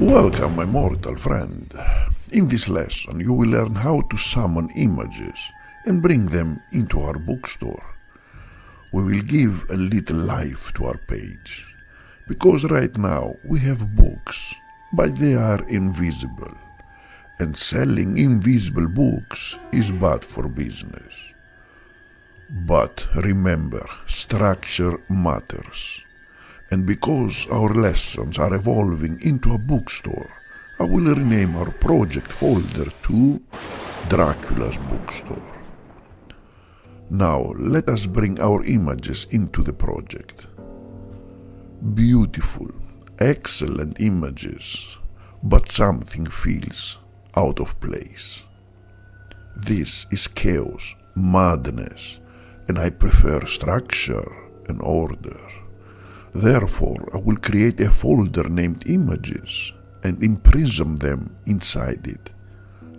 Welcome, my mortal friend. In this lesson you will learn how to summon images and bring them into our bookstore. We will give a little life to our page, because right now we have books, but they are invisible, and selling invisible books is bad for business. But remember, structure matters. And because our lessons are evolving into a bookstore, I will rename our project folder to Dracula's Bookstore. Now let us bring our images into the project. Beautiful, excellent images, but something feels out of place. This is chaos, madness, and I prefer structure and order. Therefore, I will create a folder named Images and imprison them inside it.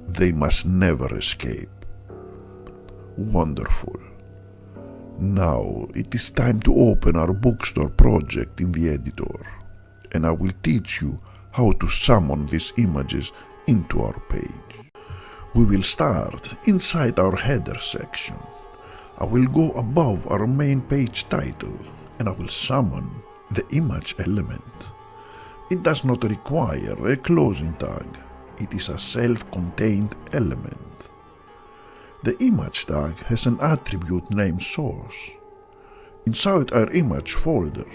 They must never escape. Wonderful. Now it is time to open our bookstore project in the editor, and I will teach you how to summon these images into our page. We will start inside our header section. I will go above our main page title and I will summon the image element. It does not require a closing tag. It is a self-contained element. The image tag has an attribute named source. Inside our image folder,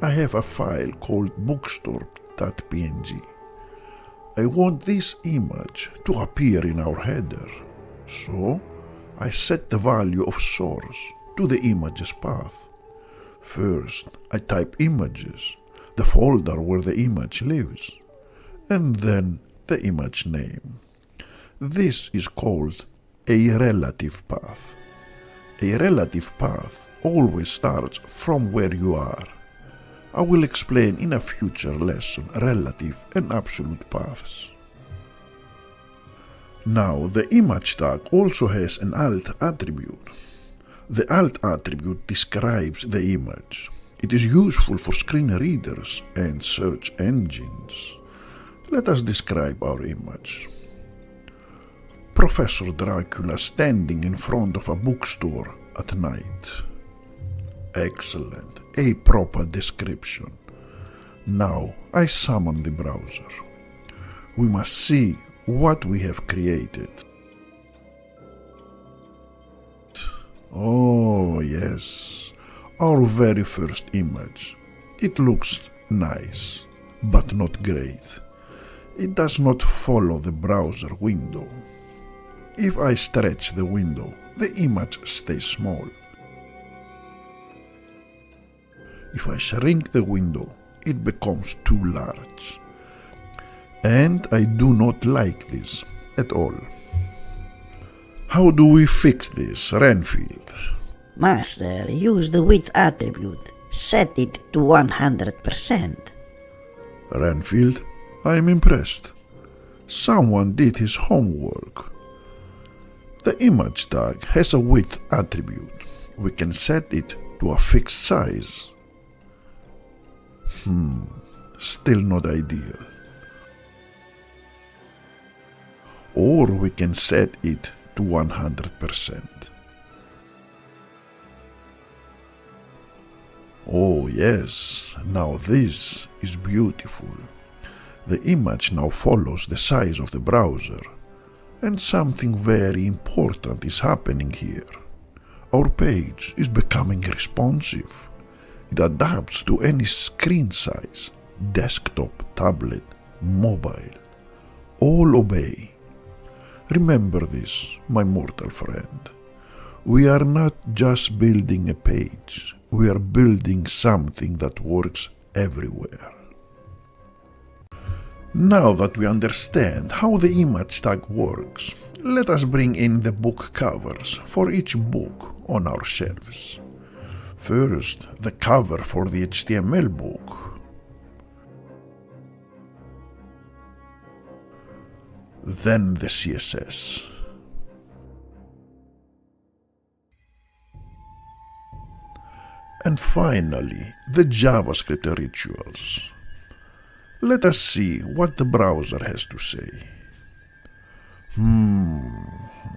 I have a file called bookstore.png. I want this image to appear in our header, so I set the value of source to the image's path. First, I type images, the folder where the image lives, and then the image name. This is called a relative path. A relative path always starts from where you are. I will explain in a future lesson relative and absolute paths. Now, the image tag also has an alt attribute. The alt attribute describes the image. It is useful for screen readers and search engines. Let us describe our image. Professor Dracula standing in front of a bookstore at night. Excellent, a proper description. Now I summon the browser. We must see what we have created. Oh yes, our very first image. It looks nice, but not great. It does not follow the browser window. If I stretch the window, the image stays small. If I shrink the window, it becomes too large. And I do not like this at all. How do we fix this, Renfield? Master, use the width attribute. Set it to 100%. Renfield, I am impressed. Someone did his homework. The image tag has a width attribute. We can set it to a fixed size. Still not ideal. Or we can set it to 100%. Oh yes, now this is beautiful. The image now follows the size of the browser, and something very important is happening here. Our page is becoming responsive. It adapts to any screen size, desktop, tablet, mobile. All obey. Remember this, my mortal friend. We are not just building a page, we are building something that works everywhere. Now that we understand how the image tag works, let us bring in the book covers for each book on our shelves. First, the cover for the HTML book. Then the CSS. And finally, the JavaScript rituals. Let us see what the browser has to say.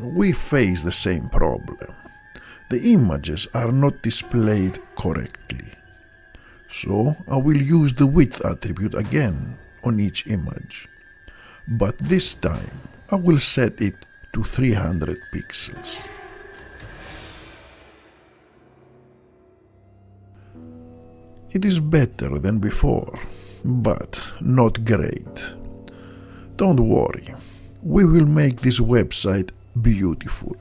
We face the same problem. The images are not displayed correctly. So I will use the width attribute again on each image. But this time I will set it to 300 pixels. It is better than before, but not great. Don't worry, we will make this website beautiful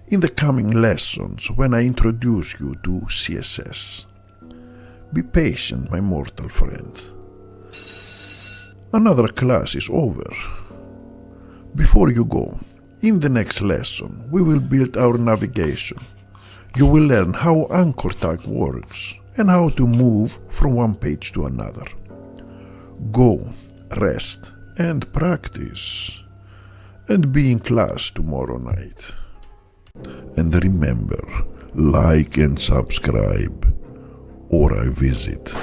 in the coming lessons when I introduce you to CSS. Be patient, my mortal friend. Another class is over. Before you go, in the next lesson we will build our navigation. You will learn how anchor tag works and how to move from one page to another. Go, rest, and practice. And be in class tomorrow night. And remember, like and subscribe, or I visit.